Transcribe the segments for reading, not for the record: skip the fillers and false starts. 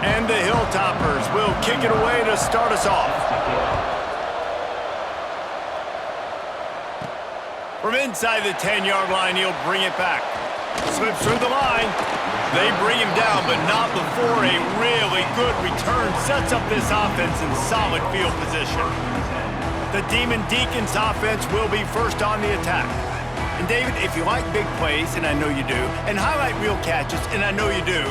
And the Hilltoppers will kick it away to start us off. From inside the 10-yard line, he'll bring it back. Slips through the line. They bring him down, but not before a really good return sets up this offense in solid field position. The Demon Deacons offense will be first on the attack. And David, if you like big plays, and I know you do, and highlight real catches, and I know you do,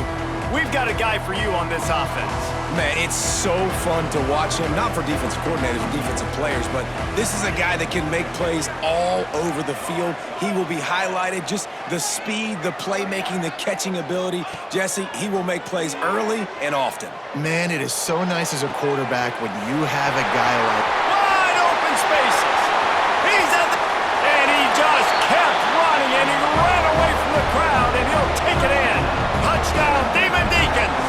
we've got a guy for you on this offense. Man, it's so fun to watch him, not for defensive coordinators or defensive players, but this is a guy that can make plays all over the field. He will be highlighted, just the speed, the playmaking, the catching ability. Jesse, he will make plays early and often. Man, it is so nice as a quarterback when you have a guy like... Wide open spaces. He's at the... And he just kept running, and he ran away from the crowd, and he'll take it in. Touchdown, Demon Deacons.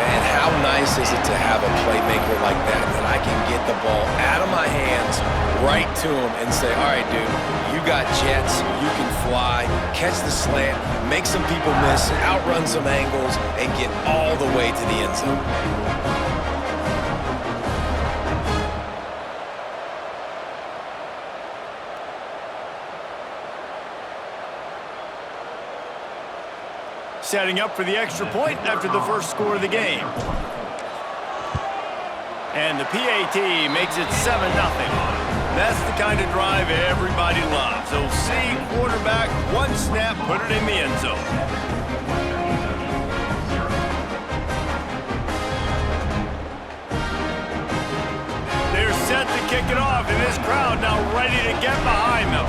And how nice is it to have a playmaker like that I can get the ball out of my hands, right to him, and say, all right, dude, you got jets, you can fly, catch the slant, make some people miss, outrun some angles, and get all the way to the end zone. Setting up for the extra point after the first score of the game. And the PAT makes it 7-0. That's the kind of drive everybody loves. So see quarterback, one snap, put it in the end zone. They're set to kick it off, and this crowd now ready to get behind them.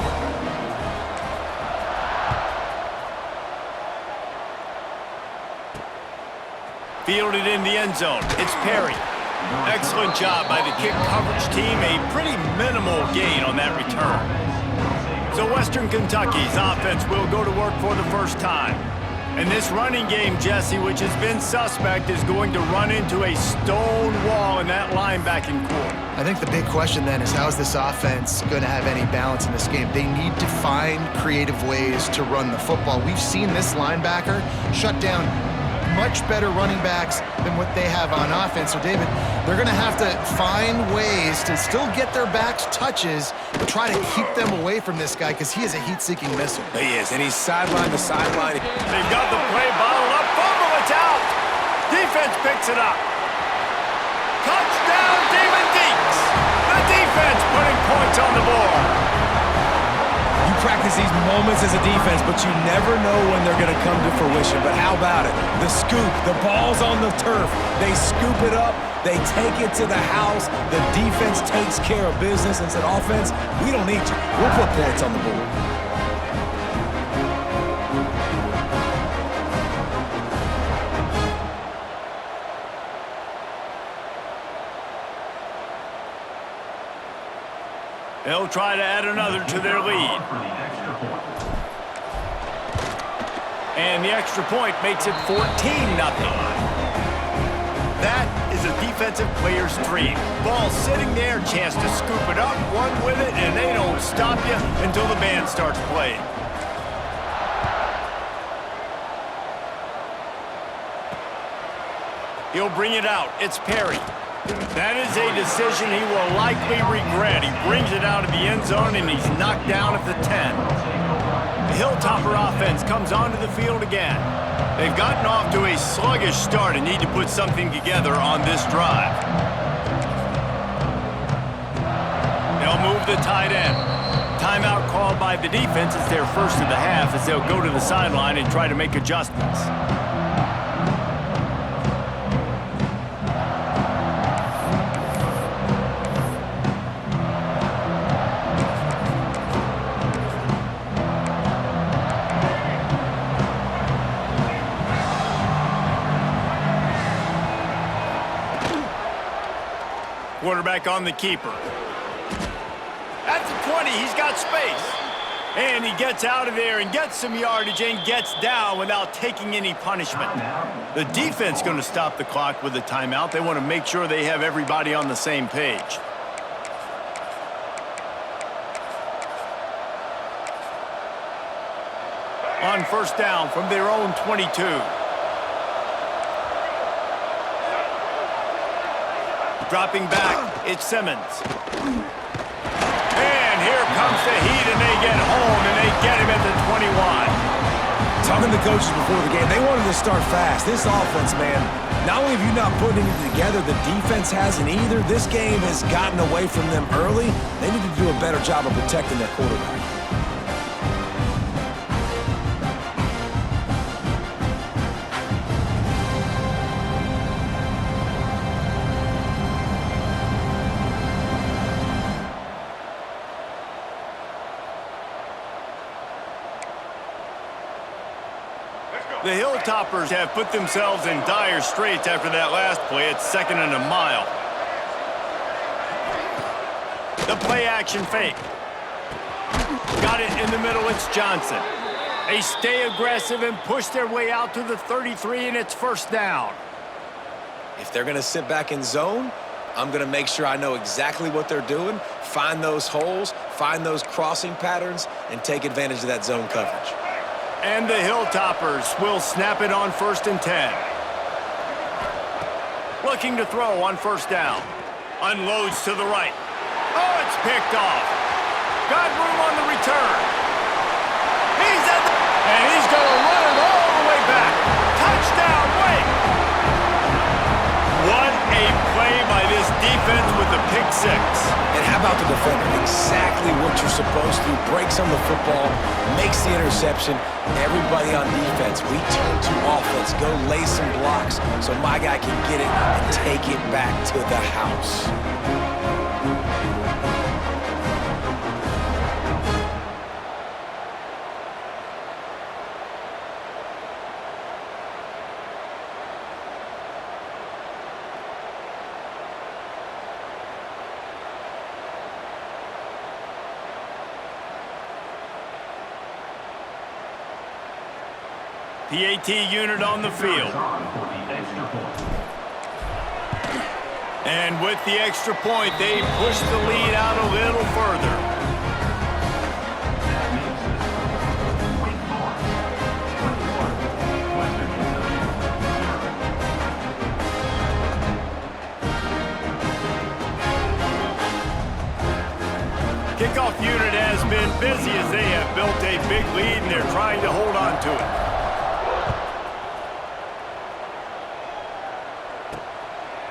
Fielded in the end zone. It's Perry. Excellent job by the kick coverage team. A pretty minimal gain on that return. So Western Kentucky's offense will go to work for the first time. And this running game, Jesse, which has been suspect, is going to run into a stone wall in that linebacking core. I think the big question then is, how is this offense going to have any balance in this game? They need to find creative ways to run the football. We've seen this linebacker shut down much better running backs than what they have on offense. So, David, they're going to have to find ways to still get their backs touches, but try to keep them away from this guy because he is a heat-seeking missile. He is, and he's sideline to sideline. They've got the play bottled up. Fumble, it's out. Defense picks it up. Touchdown, Demon Deacs. The defense putting points on the board. You practice these moments as a defense, but you never know when they're going to come to fruition. But how about it? The scoop, the ball's on the turf. They scoop it up. They take it to the house. The defense takes care of business and said, offense, we don't need you. We'll put points on the board. They'll try to add another to their lead. And the extra point makes it 14-0. That is a defensive player's dream. Ball sitting there, chance to scoop it up, run with it, and they don't stop you until the band starts playing. He'll bring it out. It's Perry. That is a decision he will likely regret. He brings it out of the end zone, and he's knocked down at the 10. The Hilltopper offense comes onto the field again. They've gotten off to a sluggish start and need to put something together on this drive. They'll move the tight end. Timeout called by the defense. It's their first of the half as they'll go to the sideline and try to make adjustments. Quarterback on the keeper. At the 20, he's got space. And he gets out of there and gets some yardage and gets down without taking any punishment. The defense going to stop the clock with a timeout. They want to make sure they have everybody on the same page. On first down from their own 22. Dropping back, it's Simmons. And here comes the heat, and they get home, and they get him at the 21. Talking to the coaches before the game, they wanted to start fast. This offense, man, not only have you not put anything together, the defense hasn't either. This game has gotten away from them early. They need to do a better job of protecting their quarterback. The Hilltoppers have put themselves in dire straits after that last play. It's 2nd and a mile. The play action fake. Got it in the middle. It's Johnson. They stay aggressive and push their way out to the 33, and it's first down. If they're going to sit back in zone, I'm going to make sure I know exactly what they're doing, find those holes, find those crossing patterns, and take advantage of that zone coverage. And the Hilltoppers will snap it on 1st and 10. Looking to throw on first down. Unloads to the right. Oh, it's picked off. Got room on the return. And he's going to run it all the way back. Touchdown, Wake! What a play by this defense with the pick six. And how about the defender? Exactly what you're supposed to. Breaks on the football, makes the interception. Everybody on defense, we turn to offense. Go lay some blocks so my guy can get it and take it back to the house. PAT unit on the field. And with the extra point, they push the lead out a little further. Kickoff unit has been busy as they have built a big lead and they're trying to hold on to it.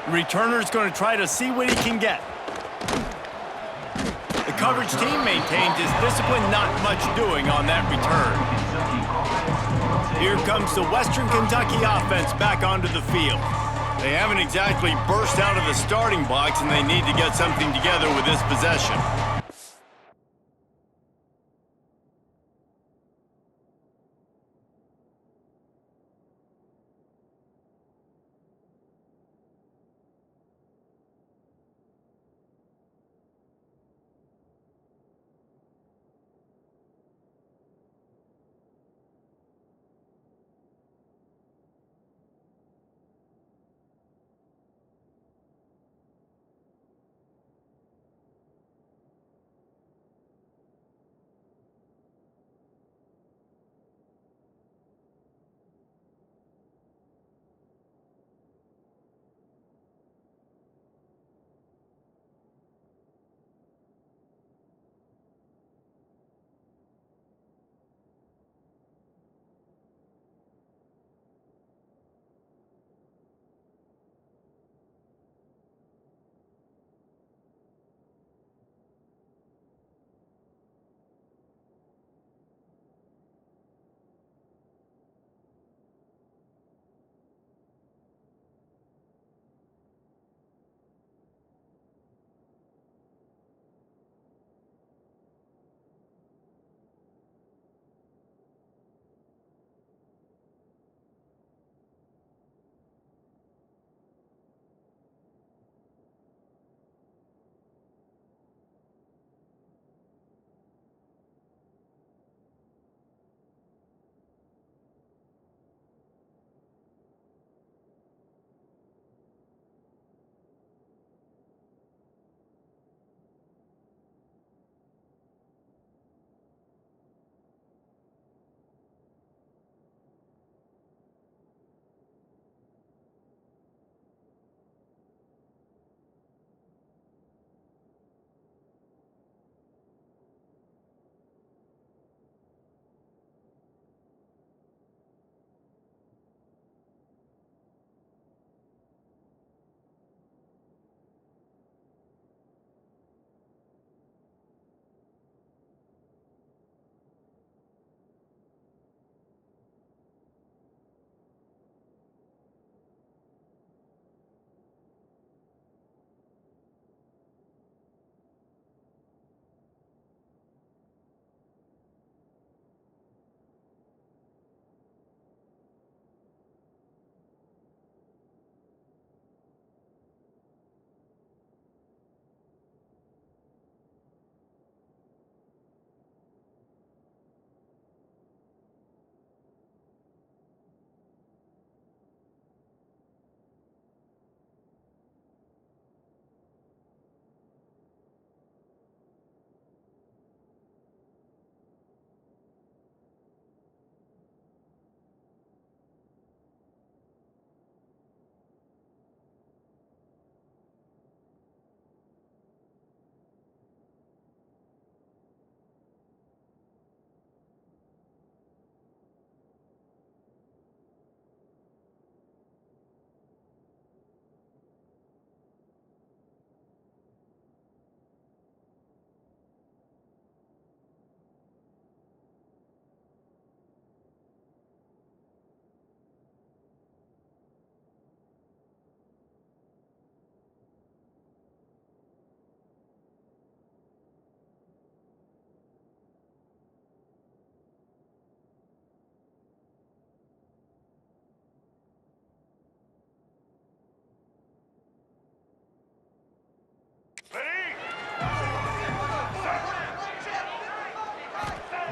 Returner's going to try to see what he can get. The coverage team maintains his discipline, not much doing on that return. Here comes the Western Kentucky offense back onto the field. They haven't exactly burst out of the starting blocks, and they need to get something together with this possession.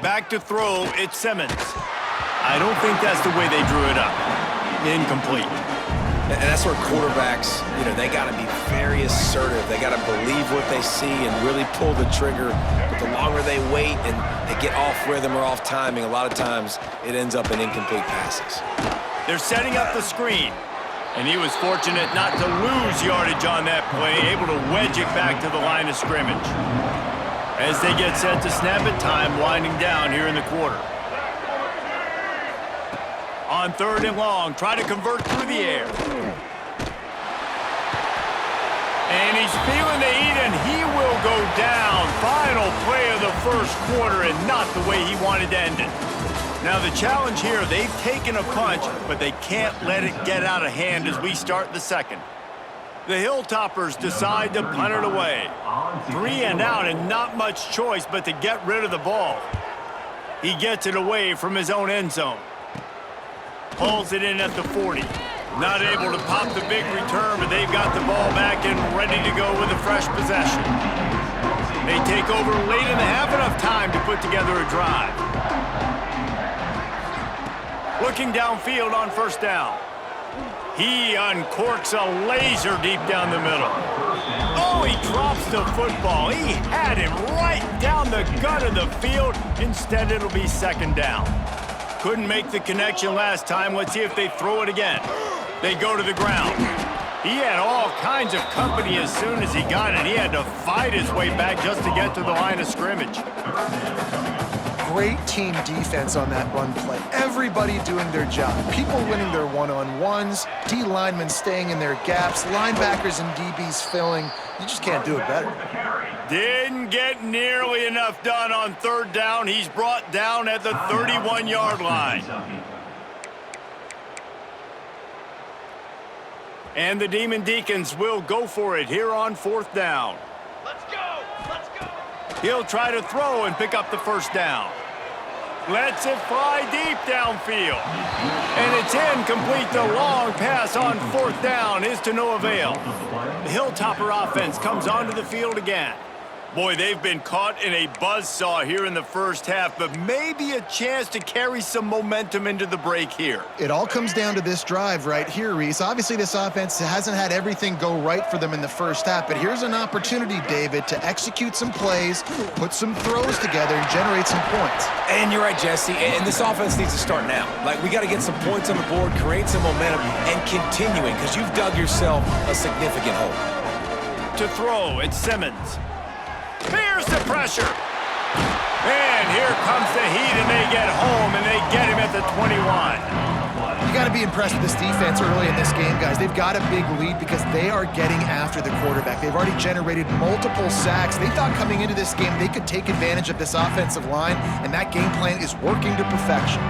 Back to throw, it's Simmons. I don't think that's the way they drew it up. Incomplete. And that's where quarterbacks, they got to be very assertive. They got to believe what they see and really pull the trigger. But the longer they wait and they get off rhythm or off timing, a lot of times it ends up in incomplete passes. They're setting up the screen. And he was fortunate not to lose yardage on that play, able to wedge it back to the line of scrimmage. As they get set to snap it, time winding down here in the quarter. On 3rd and long, try to convert through the air. And he's feeling the heat, and he will go down. Final play of the first quarter, and not the way he wanted to end it. Now the challenge here, they've taken a punch, but they can't let it get out of hand as we start the second. The Hilltoppers decide to punt it away. 3 and out, and not much choice but to get rid of the ball. He gets it away from his own end zone. Pulls it in at the 40. Not able to pop the big return, but they've got the ball back and ready to go with a fresh possession. They take over late in the half, enough time to put together a drive. Looking downfield on 1st down. He uncorks a laser deep down the middle. Oh, he drops the football. He had him right down the gut of the field. Instead, it'll be 2nd down. Couldn't make the connection last time. Let's see if they throw it again. They go to the ground. He had all kinds of company as soon as he got it. He had to fight his way back just to get to the line of scrimmage. Great team defense on that run play. Everybody doing their job. People winning their one-on-ones, D linemen staying in their gaps, linebackers and DBs filling. You just can't do it better. Didn't get nearly enough done on 3rd down. He's brought down at the 31-yard line. And the Demon Deacons will go for it here on 4th down. Let's go! Let's go! He'll try to throw and pick up the 1st down. Lets it fly deep downfield. And it's incomplete. The long pass on 4th down is to no avail. The Hilltopper offense comes onto the field again. Boy, they've been caught in a buzzsaw here in the first half, but maybe a chance to carry some momentum into the break here. It all comes down to this drive right here, Reese. Obviously, this offense hasn't had everything go right for them in the first half, but here's an opportunity, David, to execute some plays, put some throws together, and generate some points. And you're right, Jesse, and this offense needs to start now. Like, we got to get some points on the board, create some momentum, and continuing, because you've dug yourself a significant hole. To throw, it's Simmons. Here's the pressure. And here comes the heat, and they get home, and they get him at the 21. You got to be impressed with this defense early in this game, guys. They've got a big lead because they are getting after the quarterback. They've already generated multiple sacks. They thought coming into this game they could take advantage of this offensive line, and that game plan is working to perfection.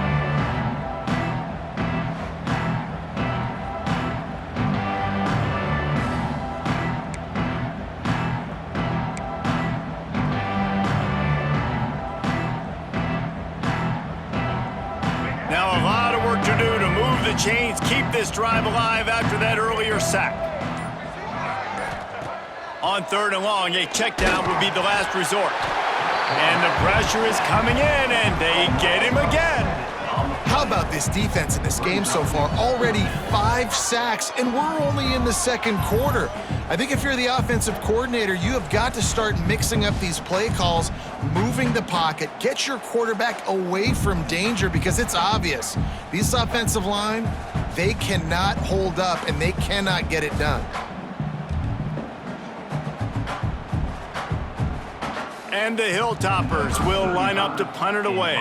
Now a lot of work to do to move the chains, keep this drive alive after that earlier sack. On 3rd and long, a check down would be the last resort. And the pressure is coming in, and they get him again. How about this defense in this game so far? Already 5 sacks, and we're only in the 2nd quarter. I think if you're the offensive coordinator, you have got to start mixing up these play calls, moving the pocket, get your quarterback away from danger, because it's obvious. This offensive line, they cannot hold up, and they cannot get it done. And the Hilltoppers will line up to punt it away.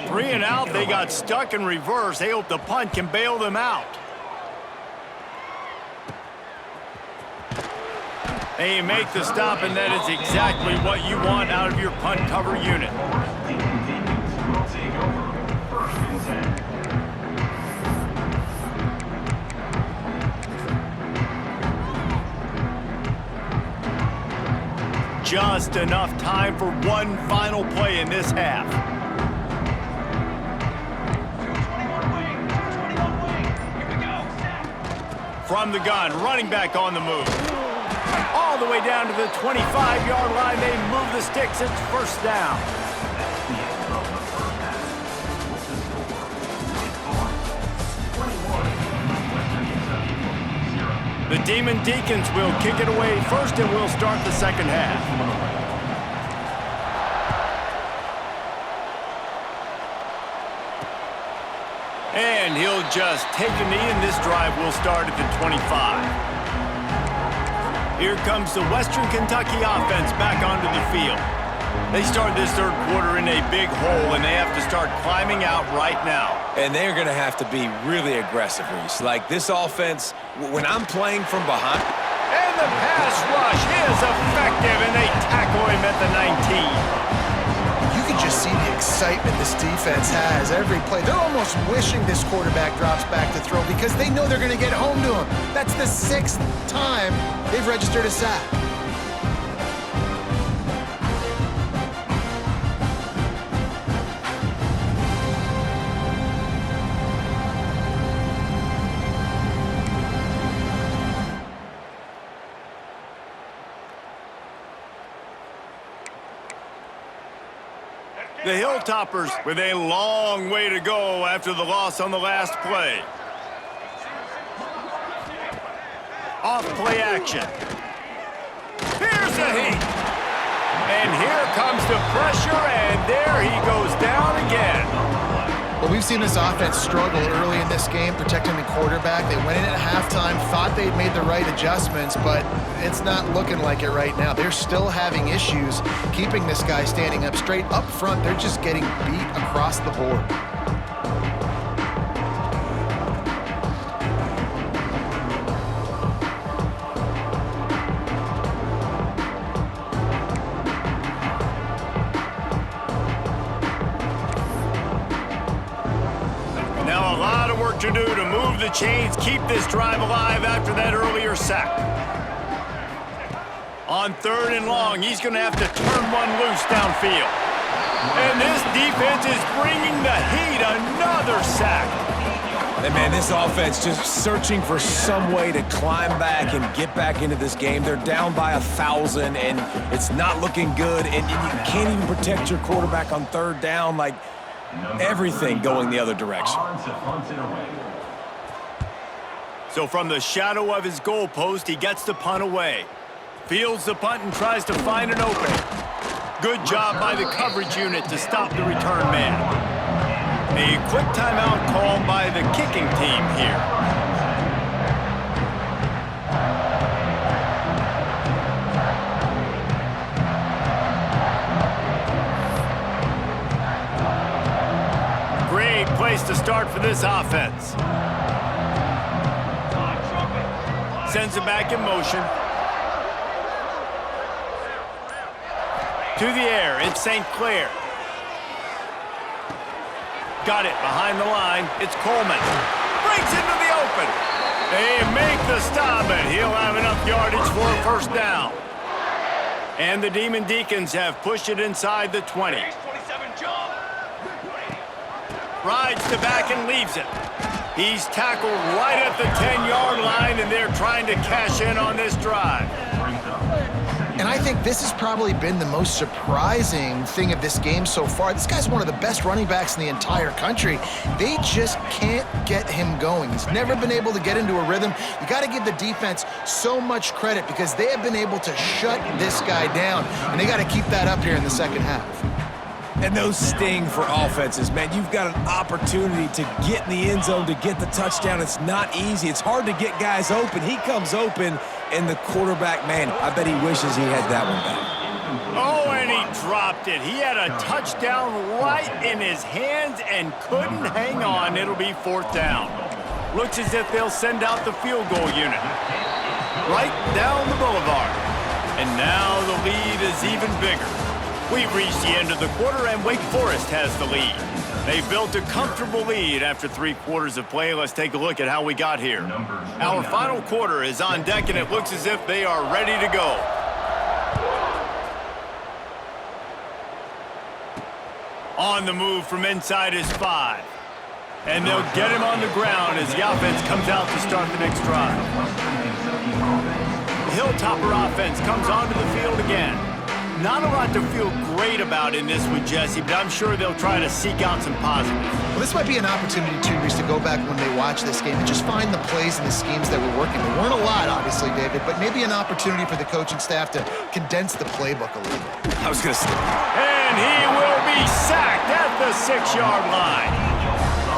3 and out, they got stuck in reverse. They hope the punt can bail them out. They make the stop, and that is exactly what you want out of your punt cover unit. Just enough time for one final play in this half. From the gun, running back on the move. All the way down to the 25-yard line, they move the sticks. It's 1st down. The Demon Deacons will kick it away first, and we'll start the second half. And he'll just take a knee, and this drive will start at the 25. Here comes the Western Kentucky offense back onto the field. They start this third quarter in a big hole, and they have to start climbing out right now. And they're going to have to be really aggressive, Reese. Like this offense, when I'm playing from behind. And the pass rush is effective, and they tackle him at the 19. You can just see the excitement this defense has every play. They're almost wishing this quarterback drops back to throw because they know they're going to get home to him. That's the 6th time they've registered a sack. The Hilltoppers with a long way to go after the loss on the last play. Off play action. Here's the heat. And here comes the pressure, and there he goes down again. Well, we've seen this offense struggle early in this game, protecting the quarterback. They went in at halftime, thought they'd made the right adjustments, but it's not looking like it right now. They're still having issues keeping this guy standing up straight. Up front, they're just getting beat across the board. To do to move the chains, keep this drive alive after that earlier sack. On 3rd and long, he's going to have to turn one loose downfield. And this defense is bringing the heat. Another sack. And man, this offense just searching for some way to climb back and get back into this game. They're down by 1,000, and it's not looking good. And you can't even protect your quarterback on 3rd down. Like, everything going the other direction. So from the shadow of his goalpost, he gets the punt away. Fields the punt and tries to find an opening. Good job by the coverage unit to stop the return man. A quick timeout called by the kicking team here. Great place to start for this offense. Sends it back in motion. To the air, it's St. Clair. Got it behind the line. It's Coleman. Breaks into the open. They make the stop, and he'll have enough yardage for a first down. And the Demon Deacons have pushed it inside the 20. Rides to back and leaves it. He's tackled right at the 10-yard line, and they're trying to cash in on this drive. And I think this has probably been the most surprising thing of this game so far. This guy's one of the best running backs in the entire country. They just can't get him going. He's never been able to get into a rhythm. You got to give the defense so much credit because they have been able to shut this guy down, and they got to keep that up here in the second half. And those sting for offenses, man. You've got an opportunity to get in the end zone, to get the touchdown. It's not easy. It's hard to get guys open. He comes open, and the quarterback, man, I bet he wishes he had that one back. Oh, and he dropped it. He had a touchdown right in his hands and couldn't hang on. It'll be 4th down. Looks as if they'll send out the field goal unit. Right down the boulevard. And now the lead is even bigger. We've reached the end of the quarter, and Wake Forest has the lead. They've built a comfortable lead after 3 quarters of play. Let's take a look at how we got here. Our final quarter is on deck, and it looks as if they are ready to go. On the move from inside is 5. And they'll get him on the ground as the offense comes out to start the next drive. The Hilltopper offense comes onto the field again. Not a lot to feel great about in this one, Jesse, but I'm sure they'll try to seek out some positives. Well, this might be an opportunity, too, Reese, to go back when they watch this game and just find the plays and the schemes that were working. There weren't a lot, obviously, David, but maybe an opportunity for the coaching staff to condense the playbook a little bit. I was going to say. And he will be sacked at the 6-yard line.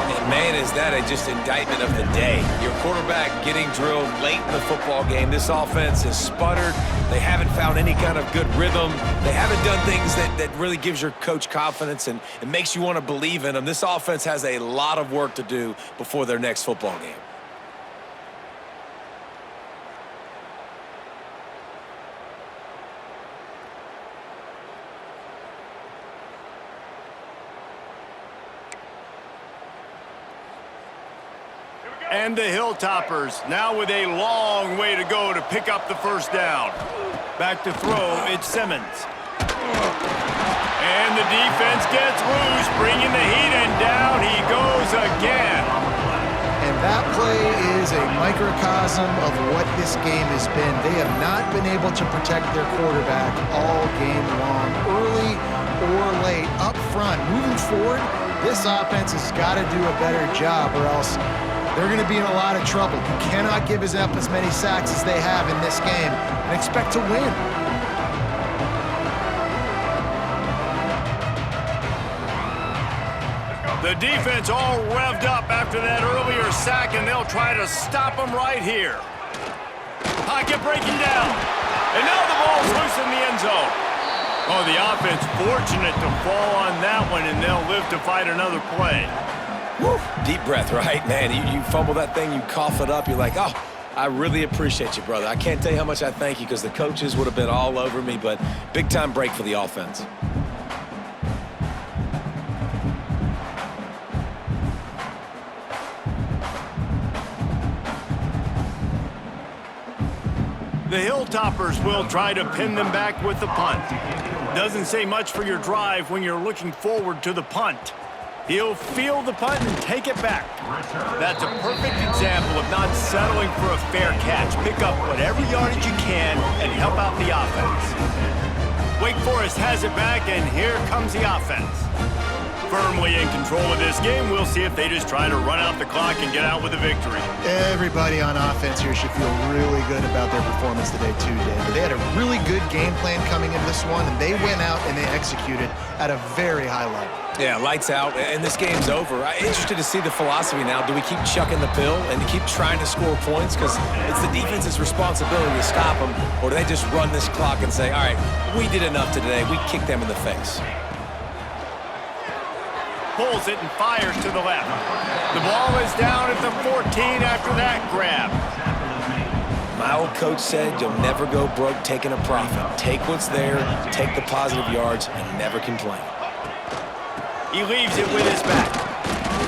And man, is that just indictment of the day. Your quarterback getting drilled late in the football game. This offense has sputtered. They haven't found any kind of good rhythm. They haven't done things that really gives your coach confidence and it makes you want to believe in them. This offense has a lot of work to do before their next football game. And the Hilltoppers now with a long way to go to pick up the first down. Back to throw, it's Simmons. And the defense gets loose, bringing the heat, and down he goes again. And that play is a microcosm of what this game has been. They have not been able to protect their quarterback all game long, early or late, up front. Moving forward, this offense has got to do a better job or else they're going to be in a lot of trouble. You cannot give up as many sacks as they have in this game and expect to win. The defense all revved up after that earlier sack, and they'll try to stop them right here. Pocket breaking down. And now the ball's loose in the end zone. Oh, the offense fortunate to fall on that one, and they'll live to fight another play. Woo. Deep breath, right? Man, you fumble that thing, you cough it up, you're like, oh, I really appreciate you, brother. I can't tell you how much I thank you because the coaches would have been all over me, but big-time break for the offense. The Hilltoppers will try to pin them back with the punt. Doesn't say much for your drive when you're looking forward to the punt. He'll field the punt and take it back. That's a perfect example of not settling for a fair catch. Pick up whatever yardage you can and help out the offense. Wake Forest has it back, and here comes the offense. Firmly in control of this game, we'll see if they just try to run out the clock and get out with a victory. Everybody on offense here should feel really good about their performance today, too, David. They had a really good game plan coming into this one, and they went out and they executed at a very high level. Yeah, lights out, and this game's over. I'm interested to see the philosophy now. Do we keep chucking the pill and keep trying to score points? Because it's the defense's responsibility to stop them, or do they just run this clock and say, all right, we did enough today. We kicked them in the face. Pulls it and fires to the left. The ball is down at the 14 after that grab. My old coach said you'll never go broke taking a profit. Take what's there, take the positive yards, and never complain. He leaves it with his back.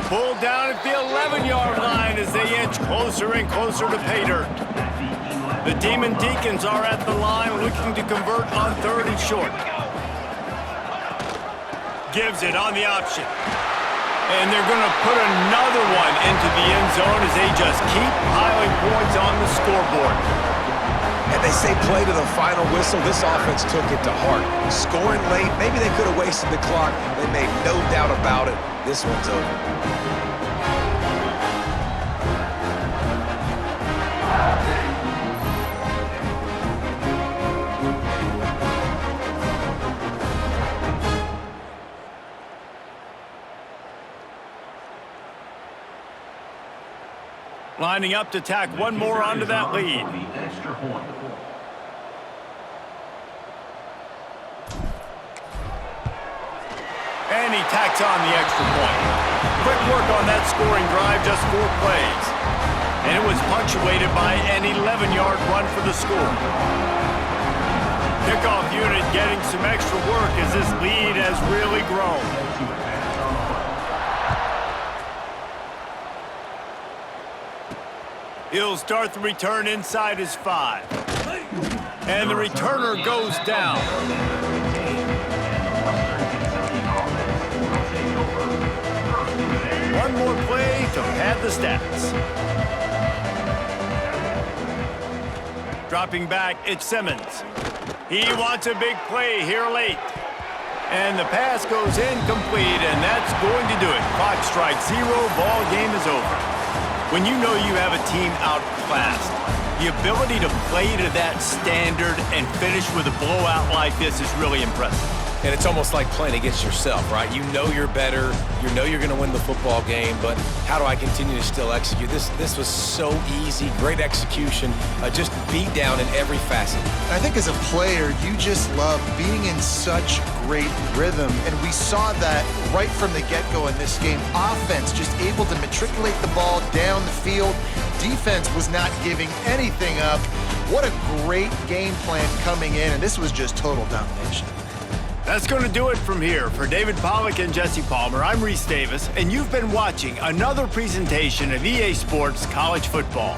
Pulled down at the 11-yard line as they inch closer and closer to pay dirt. The Demon Deacons are at the line looking to convert on 3rd and short. Gives it on the option. And they're going to put another one into the end zone as they just keep piling points on the scoreboard. And they say play to the final whistle. This offense took it to heart. Scoring late, maybe they could have wasted the clock. They made no doubt about it. This one's over. Lining up to tack one more onto that lead. And he tacks on the extra point. Quick work on that scoring drive, just 4 plays. And it was punctuated by an 11-yard run for the score. Kickoff unit getting some extra work as this lead has really grown. He'll start the return inside his 5. And the returner goes down. One more play to pad the stats. Dropping back, it's Simmons. He wants a big play here late. And the pass goes incomplete, and that's going to do it. Clock strikes 0, ball game is over. When you know you have a team outclassed, the ability to play to that standard and finish with a blowout like this is really impressive. And it's almost like playing against yourself, right? You know you're better. You know you're going to win the football game, but how do I continue to still execute? This was so easy, great execution, just beat down in every facet. I think as a player, you just love being in such great rhythm, and we saw that right from the get-go in this game. Offense just able to matriculate the ball down the field. Defense was not giving anything up. What a great game plan coming in, and this was just total domination. That's going to do it from here. For David Pollack and Jesse Palmer, I'm Reese Davis, and you've been watching another presentation of EA Sports College Football.